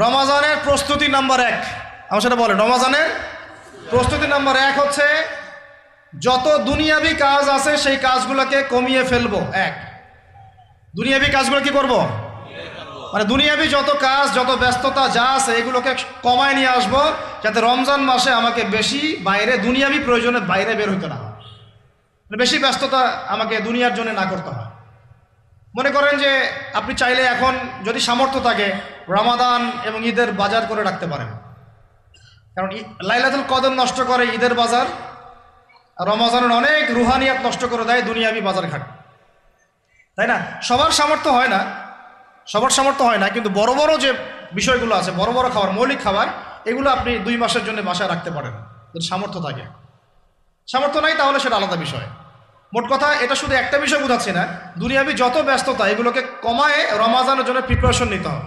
রমাজানের প্রস্তুতি নাম্বার 1, আমার সেটা বলেন। রমাজানের প্রস্তুতি নাম্বার 1 হচ্ছে যত দুনিয়াবি কাজ আছে সেই কাজগুলোকে কমিয়ে ফেলবো। দুনিয়াবি কাজগুলো কি করব? মানে দুনিয়াবি যত কাজ, যত ব্যস্ততা যা আছে এগুলোকে কমায় নিয়ে আসবো, যাতে রমজান মাসে আমাকে বেশি বাইরে দুনিয়াবি প্রয়োজনে বাইরে বের হইতে না হয়, বেশি ব্যস্ততা আমাকে দুনিয়ার জন্য না করতে হয়। মনে করেন যে আপনি চাইলে এখন যদি সামর্থ্য থাকে রমাদান এবং ঈদের বাজার করে রাখতে পারেন, কারণ লাইলাতুল কদর নষ্ট করে ঈদের বাজার, আর রমজানের অনেক রুহানিয়াত নষ্ট করে দেয় দুনিয়াবি বাজার ঘাট, তাই না? সবার সামর্থ্য হয় না, কিন্তু বড় বড় যে বিষয়গুলো আছে, বড় বড় খাবার, মৌলিক খাবার, এগুলো আপনি 2 মাসের জন্য বাসায় রাখতে পারেন যদি সামর্থ্য থাকে। সামর্থ্য নাই তাহলে সেটা আলাদা বিষয়। মোট কথা এটা শুধু একটা বিষয় বোঝাচ্ছি না, দুনিয়াবি যত ব্যস্ততা এগুলোকে কমায় রমাজানের জন্য প্রিপারেশন নিতে হবে।